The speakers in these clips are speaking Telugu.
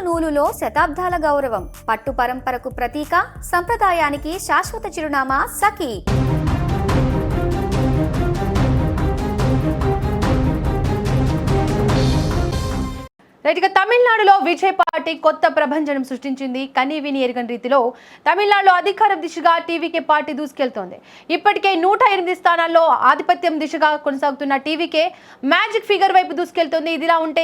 నూలులో శతాబ్దాల గౌరవం, పట్టు పరంపరకు ప్రతీక, సంప్రదాయానికి శాశ్వత చిరునామా సఖీ. రైట్గా తమిళనాడులో విజయ్ పార్టీ కొత్త ప్రభంజనం సృష్టించింది. కనీవిని ఎరుగని రీతిలో తమిళనాడులో అధికారం దిశగా టీవీకే పార్టీ దూసుకెళ్తోంది. ఇప్పటికే 108 స్థానాల్లో ఆధిపత్యం దిశగా కొనసాగుతున్న టీవీకే మ్యాజిక్ ఫిగర్ వైపు దూసుకెళ్తోంది. ఇదిలా ఉంటే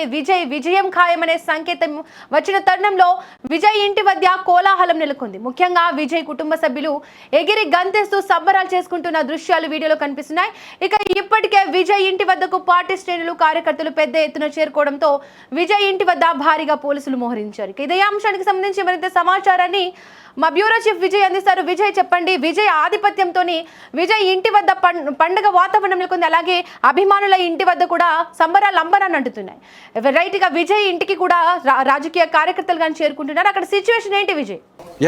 విజయం ఖాయమనే సంకేతం వచ్చిన తరుణంలో విజయ్ ఇంటి వద్ద కోలాహలం నెలకొంది. ముఖ్యంగా విజయ్ కుటుంబ సభ్యులు ఎగిరి గంతేస్తూ సంబరాలు చేసుకుంటున్న దృశ్యాలు వీడియోలో కనిపిస్తున్నాయి. ఇక ఇప్పటికే విజయ్ ఇంటి వద్దకు పార్టీ శ్రేణులు కార్యకర్తలు పెద్ద ఎత్తున చేరుకోవడంతో విజయ్ ఇంటి వద్ద భారీగా పోలీసులు మోహరించారు. ఇదే అంశానికి సంబంధించి మరింత సమాచారాన్ని మా బ్యూరో చీఫ్ విజయ్ అందిస్తారు. విజయ్ చెప్పండి, విజయ్ ఆధిపత్యంతో విజయ్ ఇంటి వద్ద పండుగ వాతావరణం నెలకొంది. అలాగే అభిమానుల ఇంటి వద్ద కూడా సంబరాలు అంబరాన్ని అంటున్నాయి. రైట్ గా విజయ్ ఇంటికి కూడా రాజకీయ కార్యకర్తలు కానీ చేరుకుంటున్నారు. అక్కడ సిచ్యువేషన్ ఏంటి విజయ్?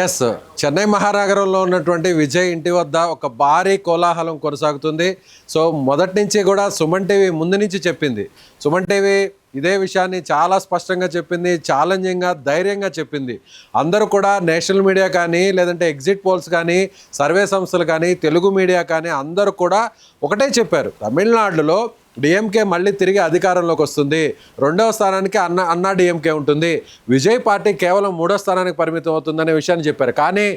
ఎస్, చెన్నై మహానగరంలో ఉన్నటువంటి విజయ్ ఇంటి వద్ద ఒక భారీ కోలాహలం కొనసాగుతుంది. సో మొదటి నుంచి కూడా సుమన్ టీవీ ముందు నుంచి చెప్పింది. సుమన్ టీవీ ఇదే విషయాన్ని చాలా స్పష్టంగా చెప్పింది, ఛాలెంజింగ్గా ధైర్యంగా చెప్పింది. అందరూ కూడా నేషనల్ మీడియా కానీ, లేదంటే ఎగ్జిట్ పోల్స్ కానీ, సర్వే సంస్థలు కానీ, తెలుగు మీడియా కానీ అందరూ కూడా ఒకటే చెప్పారు, తమిళనాడులో డిఎంకే మళ్ళీ తిరిగి అధికారంలోకి వస్తుంది. 2వ స్థానానికి అన్నా డిఎంకే ఉంటుంది. విజయ్ పార్టీ కేవలం 3వ స్థానానికి పరిమితం అవుతుందనే విషయాన్ని చెప్పారు. కానీ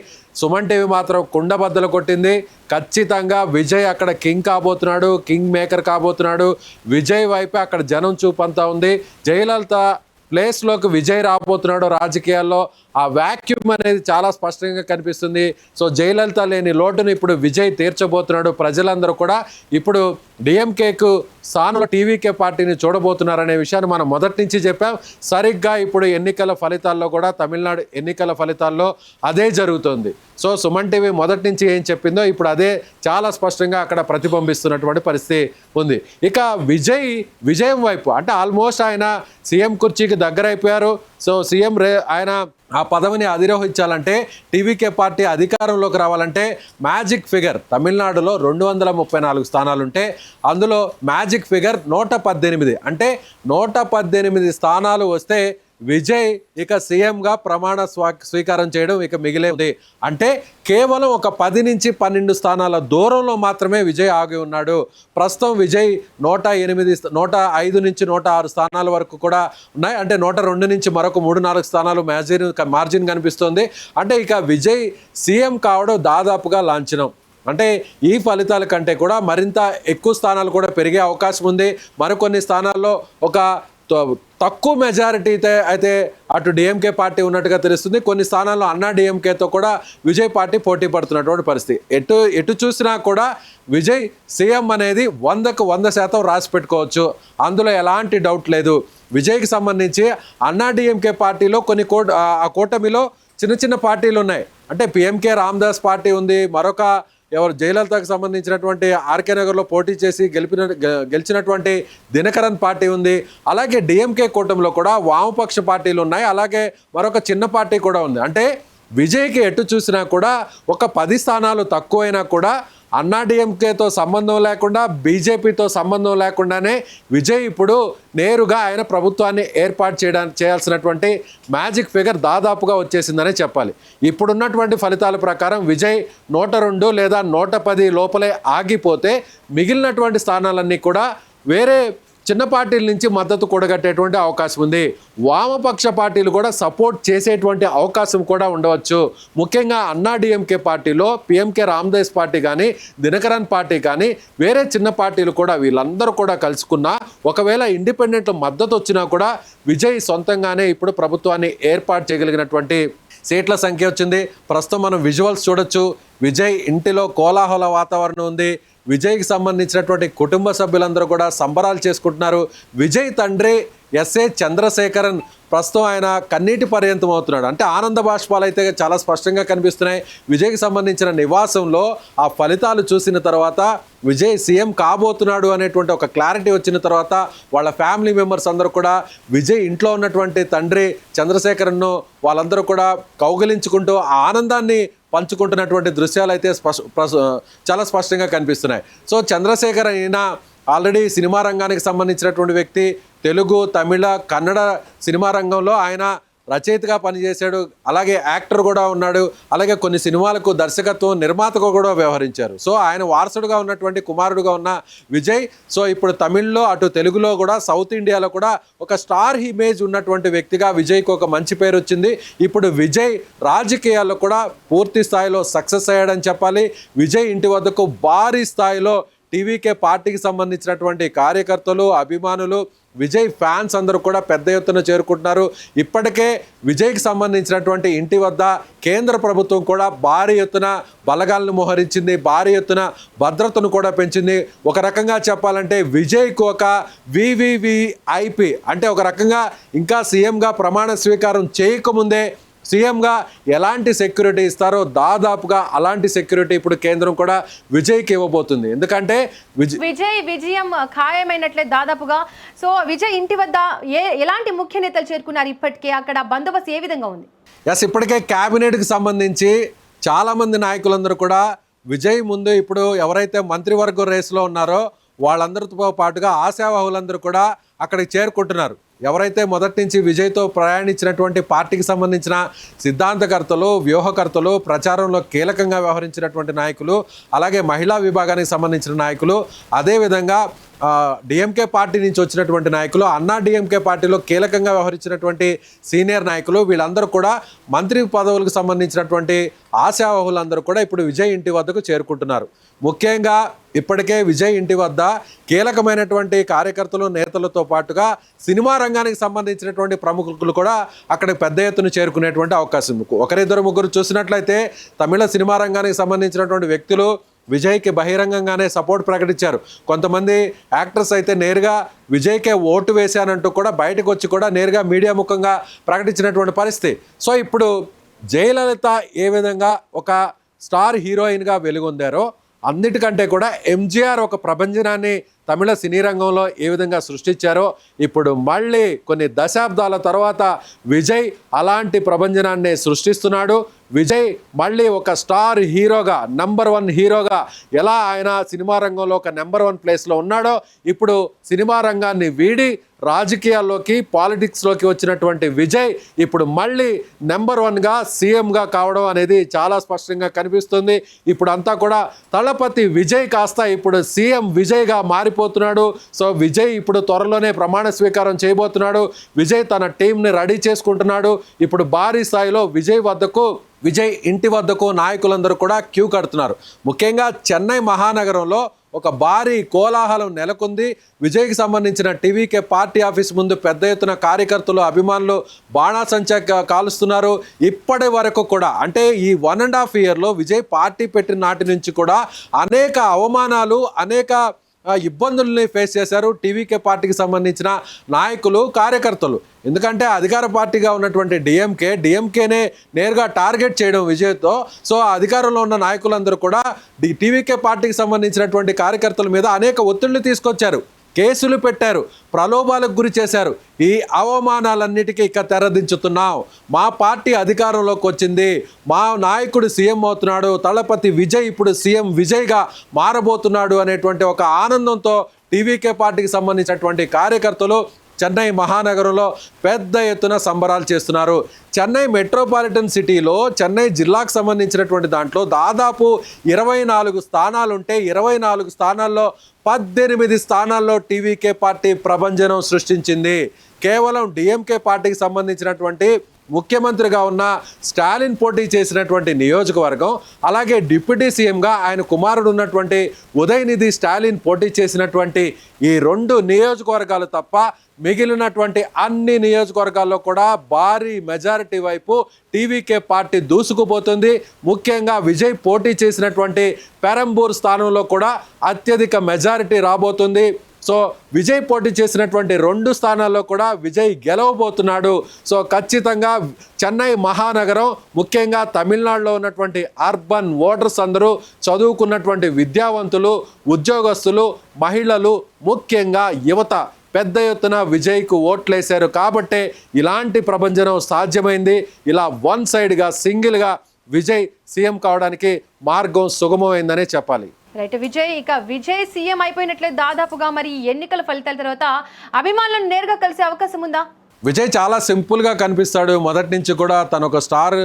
సుమన్ టీవీ మాత్రం కుండబద్దలు కొట్టింది. ఖచ్చితంగా విజయ్ అక్కడ కింగ్ కాబోతున్నాడు, కింగ్ మేకర్ కాబోతున్నాడు. విజయ్ వైపే అక్కడ జనం చూపంతా ఉంది. జయలలిత ప్లేస్లోకి విజయ్ రాబోతున్నాడు. రాజకీయాల్లో ఆ వ్యాక్యూమ్ అనేది చాలా స్పష్టంగా కనిపిస్తుంది. సో జయలలిత లేని లోటును ఇప్పుడు విజయ్ తీర్చబోతున్నాడు. ప్రజలందరూ కూడా ఇప్పుడు డిఎంకేకు స్థానంలో టీవీకే పార్టీని చూడబోతున్నారనే విషయాన్ని మనం మొదటి నుంచి చెప్పాం. సరిగ్గా ఇప్పుడు ఎన్నికల ఫలితాల్లో కూడా, తమిళనాడు ఎన్నికల ఫలితాల్లో అదే జరుగుతుంది. సో సుమన్ టీవీ మొదటి నుంచి ఏం చెప్పిందో ఇప్పుడు అదే చాలా స్పష్టంగా అక్కడ ప్రతిబింబిస్తున్నటువంటి పరిస్థితి ఉంది. ఇక విజయం వైపు అంటే ఆల్మోస్ట్ ఆయన సీఎం కుర్చీకి దగ్గరైపోయారు. సో సీఎం ఆయన ఆ పదవిని అధిరోహించాలంటే, టీవీకే పార్టీ అధికారంలోకి రావాలంటే మ్యాజిక్ ఫిగర్ తమిళనాడులో 234 స్థానాలుంటే అందులో మ్యాజిక్ ఫిగర్ 118. అంటే 118 స్థానాలు వస్తే విజయ్ ఇక సీఎంగా ప్రమాణ స్వీకారం చేయడం ఇక మిగిలేది. అంటే కేవలం ఒక 10 నుంచి 12 స్థానాల దూరంలో మాత్రమే విజయ్ ఆగి ఉన్నాడు. ప్రస్తుతం విజయ్ 105 నుంచి 106 స్థానాల వరకు కూడా ఉన్నాయి. అంటే 102 నుంచి మరొక 3-4 స్థానాలు మార్జిన్ కనిపిస్తుంది. అంటే ఇక విజయ్ సీఎం కావడం దాదాపుగా లాంఛనం. అంటే ఈ ఫలితాల కంటే కూడా మరింత ఎక్కువ స్థానాలు కూడా పెరిగే అవకాశం ఉంది. మరికొన్ని స్థానాల్లో ఒక తక్కువ మెజారిటీ అయితే అటు డిఎంకే పార్టీ ఉన్నట్టుగా తెలుస్తుంది. కొన్ని స్థానాల్లో అన్నా డిఎంకేతో కూడా విజయ్ పార్టీ పోటీ పడుతున్నటువంటి పరిస్థితి. ఎటు చూసినా కూడా విజయ్ సీఎం అనేది 100కు 100% రాసి పెట్టుకోవచ్చు. అందులో ఎలాంటి డౌట్ లేదు. విజయ్కి సంబంధించి అన్నా డిఎంకే పార్టీలో కొన్ని ఆ కూటమిలో చిన్న పార్టీలు ఉన్నాయి. అంటే పిఎంకే రామదాస్ పార్టీ ఉంది. మరొక జయలలితకు సంబంధించినటువంటి ఆర్కే నగర్లో పోటీ చేసి గెలిచినటువంటి దినకరన్ పార్టీ ఉంది. అలాగే డిఎంకే కూటమిలో కూడా వామపక్ష పార్టీలు ఉన్నాయి. అలాగే మరొక చిన్న పార్టీ కూడా ఉంది. అంటే విజయ్కి ఎటు చూసినా కూడా ఒక 10 స్థానాలు తక్కువైనా కూడా అన్నా డిఎంకేతో సంబంధం లేకుండా, బీజేపీతో సంబంధం లేకుండానే విజయ్ ఇప్పుడు నేరుగా ఆయన ప్రభుత్వాన్ని ఏర్పాటు చేయాల్సినటువంటి మ్యాజిక్ ఫిగర్ దాదాపుగా వచ్చేసిందనే చెప్పాలి. ఇప్పుడున్నటువంటి ఫలితాల ప్రకారం విజయ్ 102 లేదా 110 లోపలే ఆగిపోతే మిగిలినటువంటి స్థానాలన్నీ కూడా వేరే చిన్న పార్టీల నుంచి మద్దతు కూడగట్టేటువంటి అవకాశం ఉంది. వామపక్ష పార్టీలు కూడా సపోర్ట్ చేసేటువంటి అవకాశం కూడా ఉండవచ్చు. ముఖ్యంగా అన్నా డిఎంకే పార్టీలో పిఎంకే రామదాస్ పార్టీ కానీ, దినకరన్ పార్టీ కానీ, వేరే చిన్న పార్టీలు కూడా వీళ్ళందరూ కూడా కలుసుకున్నా, ఒకవేళ ఇండిపెండెంట్ మద్దతు వచ్చినా కూడా విజయ్ సొంతంగానే ఇప్పుడు ప్రభుత్వాన్ని ఏర్పాటు చేయగలిగినటువంటి సీట్ల సంఖ్య వచ్చింది. ప్రస్తుతం మనం విజువల్స్ చూడొచ్చు. విజయ్ ఇంటిలో కోలాహల వాతావరణం ఉంది. విజయ్కి సంబంధించినటువంటి కుటుంబ సభ్యులందరూ కూడా సంబరాలు చేసుకుంటున్నారు. విజయ్ తండ్రి ఎస్ఏ చంద్రశేఖరన్ ప్రస్తుతం ఆయన కన్నీటి పర్యంతం అవుతున్నాడు. అంటే ఆనంద బాష్పాలు అయితే చాలా స్పష్టంగా కనిపిస్తున్నాయి. విజయ్కి సంబంధించిన నివాసంలో ఆ ఫలితాలు చూసిన తర్వాత విజయ్ సీఎం కాబోతున్నాడు అనేటువంటి ఒక క్లారిటీ వచ్చిన తర్వాత వాళ్ళ ఫ్యామిలీ మెంబర్స్ అందరూ కూడా విజయ్ ఇంట్లో ఉన్నటువంటి తండ్రి చంద్రశేఖరన్ను వాళ్ళందరూ కూడా కౌగిలించుకుంటూ ఆ ఆనందాన్ని పంచుకుంటున్నటువంటి దృశ్యాలు అయితే చాలా స్పష్టంగా కనిపిస్తున్నాయి. సో చంద్రశేఖర్ అయిన ఆల్రెడీ సినిమా రంగానికి సంబంధించినటువంటి వ్యక్తి. తెలుగు, తమిళ, కన్నడ సినిమా రంగంలో ఆయన రచయితగా పనిచేశాడు, అలాగే యాక్టర్ కూడా ఉన్నాడు, అలాగే కొన్ని సినిమాలకు దర్శకత్వం నిర్మాతగా కూడా వ్యవహరించారు. సో ఆయన వారసుడుగా ఉన్నటువంటి కుమారుడుగా ఉన్న విజయ్ సో ఇప్పుడు తమిళ్లో అటు తెలుగులో కూడా సౌత్ ఇండియాలో కూడా ఒక స్టార్ ఇమేజ్ ఉన్నటువంటి వ్యక్తిగా విజయ్కి ఒక మంచి పేరు వచ్చింది. ఇప్పుడు విజయ్ రాజకీయాల్లో కూడా పూర్తి స్థాయిలో సక్సెస్ అయ్యాడని చెప్పాలి. విజయ్ ఇంటి వద్దకు భారీ స్థాయిలో టీవీకే పార్టీకి సంబంధించినటువంటి కార్యకర్తలు, అభిమానులు, విజయ్ ఫ్యాన్స్ అందరూ కూడా పెద్ద ఎత్తున చేరుకుంటున్నారు. ఇప్పటికే విజయ్కి సంబంధించినటువంటి ఇంటి వద్ద కేంద్ర ప్రభుత్వం కూడా భారీ ఎత్తున బలగాలను మోహరించింది, భారీ ఎత్తున భద్రతను కూడా పెంచింది. ఒక రకంగా చెప్పాలంటే విజయ్కు ఒక వివివిఐపి అంటే ఒక రకంగా ఇంకా సీఎంగా ప్రమాణ స్వీకారం చేయకముందే సీఎంగా ఎలాంటి సెక్యూరిటీ ఇస్తారో దాదాపుగా అలాంటి సెక్యూరిటీ ఇప్పుడు కేంద్రం కూడా విజయ్కి ఇవ్వబోతుంది. ఎందుకంటే విజయం ఖాయమైనట్లే దాదాపుగా. సో విజయ్ ఇంటి వద్ద ఎలాంటి ముఖ్య నేతలు చేరుకున్నారు? ఇప్పటికే అక్కడ బందోబస్తు ఏ విధంగా ఉంది? ఇప్పటికే క్యాబినెట్కి సంబంధించి చాలామంది నాయకులందరూ కూడా విజయ్ ముందు ఇప్పుడు ఎవరైతే మంత్రివర్గ రేసులో ఉన్నారో వాళ్ళందరితో పాటుగా ఆశావాహులందరూ కూడా అక్కడికి చేరుకుంటున్నారు. ఎవరైతే మొదటి నుంచి విజయ్తో ప్రయాణించినటువంటి పార్టీకి సంబంధించిన సిద్ధాంతకర్తలు, వ్యూహకర్తలు, ప్రచారంలో కీలకంగా వ్యవహరించినటువంటి నాయకులు, అలాగే మహిళా విభాగానికి సంబంధించిన నాయకులు, అదేవిధంగా డిఎంకే పార్టీ నుంచి వచ్చినటువంటి నాయకులు, అన్నా డిఎంకే పార్టీలో కీలకంగా వ్యవహరించినటువంటి సీనియర్ నాయకులు, వీళ్ళందరూ కూడా మంత్రి పదవులకు సంబంధించినటువంటి ఆశావాహులందరూ కూడా ఇప్పుడు విజయ్ ఇంటి వద్దకు చేరుకుంటున్నారు. ముఖ్యంగా ఇప్పటికే విజయ్ ఇంటి వద్ద కీలకమైనటువంటి కార్యకర్తలు, నేతలతో పాటుగా సినిమా రంగానికి సంబంధించినటువంటి ప్రముఖులు కూడా అక్కడికి పెద్ద ఎత్తున చేరుకునేటువంటి అవకాశం ఉంది. ఒకరిద్దరు ముగ్గురు చూసినట్లయితే తమిళ సినిమా రంగానికి సంబంధించినటువంటి వ్యక్తులు విజయ్కి బహిరంగంగానే సపోర్ట్ ప్రకటించారు. కొంతమంది యాక్టర్స్ అయితే నేరుగా విజయ్కే ఓటు వేశానంటూ కూడా బయటకు వచ్చి కూడా నేరుగా మీడియా ముఖంగా ప్రకటించినటువంటి పరిస్థితి. సో ఇప్పుడు జయలలిత ఏ విధంగా ఒక స్టార్ హీరోయిన్గా వెలుగొందారో అన్నిటికంటే కూడా ఎంజీఆర్ ఒక ప్రభంజనాన్ని తమిళ సినీ రంగంలో ఏ విధంగా సృష్టించారో ఇప్పుడు మళ్ళీ కొన్ని దశాబ్దాల తర్వాత విజయ్ అలాంటి ప్రభంజనాన్ని సృష్టిస్తున్నాడు. విజయ్ మళ్ళీ ఒక స్టార్ హీరోగా, #1 హీరోగా ఎలా ఆయన సినిమా రంగంలో ఒక #1 ప్లేస్లో ఉన్నాడో ఇప్పుడు సినిమా రంగాన్ని వీడి రాజకీయాల్లోకి, పాలిటిక్స్లోకి వచ్చినటువంటి విజయ్ ఇప్పుడు మళ్ళీ #1గా సీఎంగా కావడం అనేది చాలా స్పష్టంగా కనిపిస్తుంది. ఇప్పుడు అంతా కూడా తలపతి విజయ్ కాస్త ఇప్పుడు సీఎం విజయ్గా మారిపోతున్నాడు. సో విజయ్ ఇప్పుడు త్వరలోనే ప్రమాణ స్వీకారం చేయబోతున్నాడు. విజయ్ తన టీంని రెడీ చేసుకుంటున్నాడు. ఇప్పుడు భారీ స్థాయిలో విజయ్ ఇంటి వద్దకు నాయకులందరూ కూడా క్యూ కడుతున్నారు. ముఖ్యంగా చెన్నై మహానగరంలో ఒక భారీ కోలాహలం నెలకొంది. విజయ్కి సంబంధించిన టీవీకే పార్టీ ఆఫీస్ ముందు పెద్ద ఎత్తున కార్యకర్తలు, అభిమానులు బాణాసంచా కాలుస్తున్నారు. ఇప్పటి వరకు కూడా అంటే ఈ 1.5 ఇయర్లో విజయ్ పార్టీ పెట్టిన నాటి నుంచి కూడా అనేక అవమానాలు, అనేక ఇబ్బందుల్ని ఫేస్ చేశారు టీవీకే పార్టీకి సంబంధించిన నాయకులు, కార్యకర్తలు. ఎందుకంటే అధికార పార్టీగా ఉన్నటువంటి డిఎంకేనే నేరుగా టార్గెట్ చేయడం విజయ్తో. సో అధికారంలో ఉన్న నాయకులందరూ కూడా టీవీకే పార్టీకి సంబంధించినటువంటి కార్యకర్తల మీద అనేక ఒత్తిళ్లు తీసుకొచ్చారు, కేసులు పెట్టారు, ప్రలోభాలకు గురి చేశారు. ఈ అవమానాలన్నిటికీ ఇక తెరదించుతున్నాం. మా పార్టీ అధికారంలోకి వచ్చింది, మా నాయకుడు సీఎం అవుతున్నాడు, తలపతి విజయ్ ఇప్పుడు సీఎం విజయ్గా మారబోతున్నాడు అనేటువంటి ఒక ఆనందంతో టీవీకే పార్టీకి సంబంధించినటువంటి కార్యకర్తలు చెన్నై మహానగరంలో పెద్ద ఎత్తున సంబరాలు చేస్తున్నారు. చెన్నై మెట్రోపాలిటన్ సిటీలో చెన్నై జిల్లాకు సంబంధించినటువంటి దాంట్లో దాదాపు 24 స్థానాలుంటే 24 స్థానాల్లో 18 స్థానాల్లో టీవీకే పార్టీ ప్రభంజనం సృష్టించింది. కేవలం డిఎంకే పార్టీకి సంబంధించినటువంటి ముఖ్యమంత్రిగా ఉన్న స్టాలిన్ పోటీ చేసినటువంటి నియోజకవర్గం, అలాగే డిప్యూటీ సీఎంగా ఆయన కుమారుడు ఉన్నటువంటి ఉదయనిధి స్టాలిన్ పోటీ చేసినటువంటి ఈ 2 నియోజకవర్గాలు తప్ప మిగిలినటువంటి అన్ని నియోజకవర్గాల్లో కూడా భారీ మెజారిటీ వైపు టీవీకే పార్టీ దూసుకుపోతుంది. ముఖ్యంగా విజయ్ పోటీ చేసినటువంటి పెరంబూర్ స్థానంలో కూడా అత్యధిక మెజారిటీ రాబోతుంది. సో విజయ్ పోటీ చేసినటువంటి 2 స్థానాల్లో కూడా విజయ్ గెలవబోతున్నాడు. సో ఖచ్చితంగా చెన్నై మహానగరం, ముఖ్యంగా తమిళనాడులో ఉన్నటువంటి అర్బన్ ఓటర్స్ అందరూ చదువుకున్నటువంటి విద్యావంతులు, ఉద్యోగస్తులు, మహిళలు, ముఖ్యంగా యువత పెద్ద ఎత్తున విజయ్కు ఓట్లేశారు. కాబట్టే ఇలాంటి ప్రభంజనం సాధ్యమైంది. ఇలా వన్ సైడ్గా, సింగిల్గా విజయ్ సీఎం కావడానికి మార్గం సుగమమైందనే చెప్పాలి. రైట్ విజయ్ సీఎం అయిపోయినట్లే దాదాపుగా. మరి ఎన్నికల ఫలితాల తర్వాత అభిమానులను నేరుగా కలిసే అవకాశం ఉందా? విజయ్ చాలా సింపుల్గా కనిపిస్తాడు. మొదటి నుంచి కూడా తను ఒక స్టార్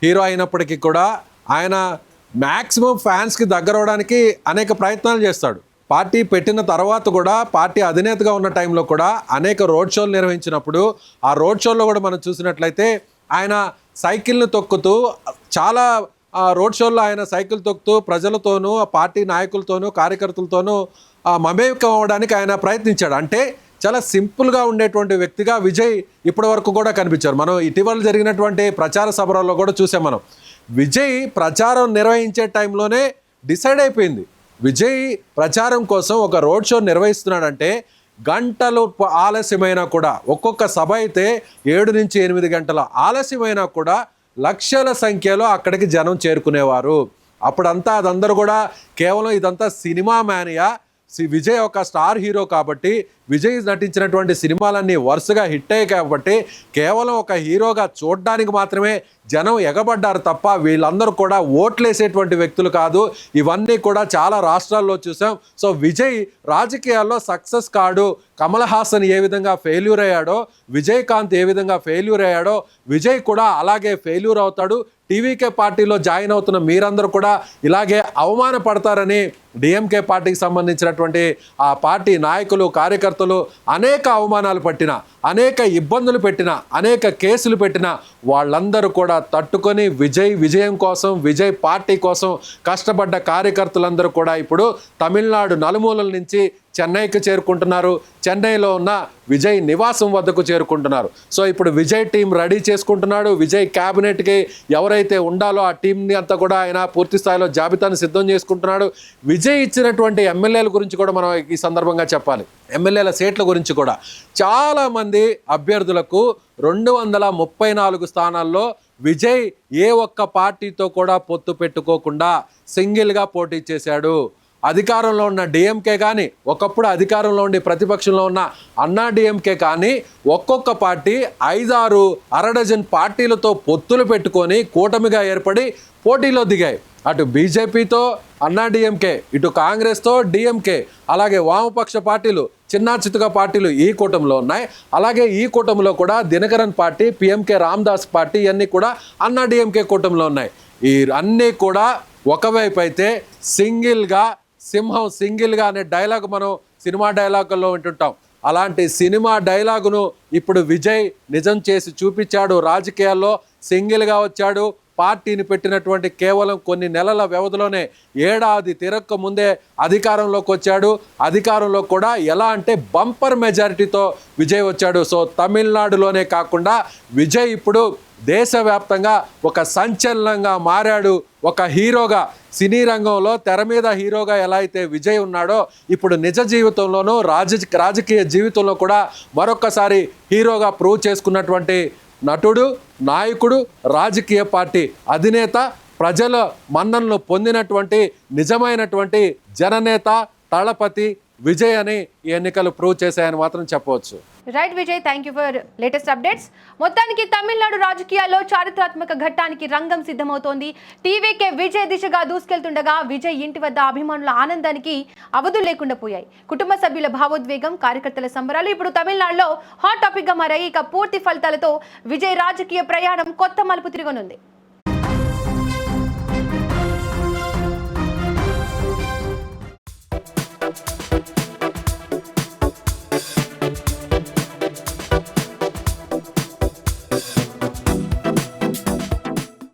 హీరో అయినప్పటికీ కూడా ఆయన మ్యాక్సిమం ఫ్యాన్స్కి దగ్గర అవడానికి అనేక ప్రయత్నాలు చేస్తాడు. పార్టీ పెట్టిన తర్వాత కూడా పార్టీ అధినేతగా ఉన్న టైంలో కూడా అనేక రోడ్ షోలు నిర్వహించినప్పుడు ఆ రోడ్ షోలో కూడా మనం చూసినట్లయితే ఆయన సైకిల్ని తొక్కుతూ చాలా రోడ్ షోల్లో ఆయన సైకిల్ తొక్కుతూ ప్రజలతోనూ ఆ పార్టీ నాయకులతోనూ కార్యకర్తలతోనూ మమేకం అవ్వడానికి ఆయన ప్రయత్నించాడు. అంటే చాలా సింపుల్గా ఉండేటువంటి వ్యక్తిగా విజయ్ ఇప్పటి వరకు కూడా కనిపించారు. మనం ఇటీవల జరిగినటువంటి ప్రచార సభలలో కూడా చూసాం. మనం విజయ్ ప్రచారం నిర్వహించే టైంలోనే డిసైడ్ అయిపోయింది. విజయ్ ప్రచారం కోసం ఒక రోడ్ షో నిర్వహిస్తున్నాడంటే గంటలు ఆలస్యమైనా కూడా, ఒక్కొక్క సభ అయితే 7 నుంచి 8 గంటల ఆలస్యమైనా కూడా లక్షల సంఖ్యలో అక్కడికి జనం చేరుకునేవారు. అప్పుడంతా అదందరూ కూడా కేవలం ఇదంతా సినిమా మేనియా. విజయ్ ఒక స్టార్ హీరో కాబట్టి విజయ్ నటించినటువంటి సినిమాలన్నీ వరుసగా హిట్ అయ్యాయి కాబట్టి కేవలం ఒక హీరోగా చూడడానికి మాత్రమే జనం ఎగబడ్డారు తప్ప వీళ్ళందరూ కూడా ఓట్లేసేటువంటి వ్యక్తులు కాదు. ఇవన్నీ కూడా చాలా రాష్ట్రాల్లో చూసాం. సో విజయ్ రాజకీయాల్లో సక్సెస్ కాడు. కమల్ హాసన్ ఏ విధంగా ఫెయిల్యూర్ అయ్యాడో, విజయకాంత్ ఏ విధంగా ఫెయిల్యూర్ అయ్యాడో విజయ్ కూడా అలాగే ఫెయిల్యూర్ అవుతాడు. టీవీకే పార్టీలో జాయిన్ అవుతున్న మీరందరూ కూడా ఇలాగే అవమానపడతారని డిఎంకే పార్టీకి సంబంధించినటువంటి ఆ పార్టీ నాయకులు కార్యకర్తలు అనేక అవమానాలు పట్టిన, అనేక ఇబ్బందులు పెట్టిన, అనేక కేసులు పెట్టిన వాళ్ళందరూ కూడా తట్టుకొని విజయం కోసం, విజయ్ పార్టీ కోసం కష్టపడ్డ కార్యకర్తలందరూ కూడా ఇప్పుడు తమిళనాడు నలుమూలల నుంచి చెన్నైకి చేరుకుంటున్నారు. చెన్నైలో ఉన్న విజయ్ నివాసం వద్దకు చేరుకుంటున్నారు. సో ఇప్పుడు విజయ్ టీం రెడీ చేసుకుంటున్నాడు. విజయ్ క్యాబినెట్కి ఎవరైతే ఉండాలో ఆ టీంని అంతా కూడా ఆయన పూర్తి స్థాయిలో జాబితాను సిద్ధం చేసుకుంటున్నాడు. విజయ్ ఇచ్చినటువంటి ఎమ్మెల్యేల గురించి కూడా మనం ఈ సందర్భంగా చెప్పాలి. ఎమ్మెల్యేల సీట్ల గురించి కూడా చాలామంది అభ్యర్థులకు 234 స్థానాల్లో విజయ్ ఏ ఒక్క పార్టీతో కూడా పొత్తు పెట్టుకోకుండా సింగిల్గా పోటీ చేశాడు. అధికారంలో ఉన్న డిఎంకే కానీ, ఒకప్పుడు అధికారంలో ఉండి ప్రతిపక్షంలో ఉన్న అన్నా డిఎంకే కానీ ఒక్కొక్క పార్టీ 5-6 అరడజన్ పార్టీలతో పొత్తులు పెట్టుకొని కూటమిగా ఏర్పడి పోటీలో దిగాయి. అటు బీజేపీతో అన్నా డిఎంకే, ఇటు కాంగ్రెస్తో డిఎంకే, అలాగే వామపక్ష పార్టీలు, చిన్న చితుక పార్టీలు ఈ కూటమిలో ఉన్నాయి. అలాగే ఈ కూటమిలో కూడా Dinakaran party, PMK Ramadoss party ఇవన్నీ కూడా అన్నా డిఎంకే కూటమిలో ఉన్నాయి. ఈ అన్నీ కూడా ఒకవైపు అయితే సింహం సింగిల్గా అనే డైలాగ్ మనం సినిమా డైలాగుల్లో వింటుంటాం. అలాంటి సినిమా డైలాగును ఇప్పుడు విజయ్ నిజం చేసి చూపించాడు. రాజకీయాల్లో సింగిల్గా వచ్చాడు. పార్టీని పెట్టినటువంటి కేవలం కొన్ని నెలల వ్యవధిలోనే ఏడాది తిరక్క ముందే అధికారంలోకి వచ్చాడు. అధికారంలో కూడా ఎలా అంటే బంపర్ మెజారిటీతో విజయ్ వచ్చాడు. సో తమిళనాడులోనే కాకుండా విజయ్ ఇప్పుడు దేశవ్యాప్తంగా ఒక సంచలనంగా మారాడు. ఒక హీరోగా, సినీ రంగంలో తెర మీద హీరోగా ఎలా అయితే విజయ్ ఉన్నాడో ఇప్పుడు నిజ జీవితంలోనూ రాజకీయ జీవితంలో కూడా మరొకసారి హీరోగా ప్రూవ్ చేసుకున్నటువంటి నటుడు, నాయకుడు, రాజకీయ పార్టీ అధినేత, ప్రజల మన్ననలు పొందినటువంటి నిజమైనటువంటి జననేత తలపతి విజయ్ అని ఈ ఎన్నికలు ప్రూవ్ చేశాయని మాత్రం చెప్పవచ్చు. Right Vijay, thank you for latest updates. మొత్తానికి తమిళనాడు రాజకీయాల్లో చారిత్రాత్మక ఘట్టానికి రంగం సిద్ధమవుతోంది. టీవీకే విజయ్ దిశగా దూసుకెళ్తుండగా విజయ్ ఇంటి వద్ద అభిమానుల ఆనందానికి అవధులు లేకుండా పోయాయి. కుటుంబ సభ్యుల భావోద్వేగం, కార్యకర్తల సంబరాలు ఇప్పుడు తమిళనాడులో హాట్ టాపిక్ గా మారాయి. ఇక పూర్తి ఫలితాలతో విజయ్ రాజకీయ ప్రయాణం కొత్త మలుపు తిరగనుంది.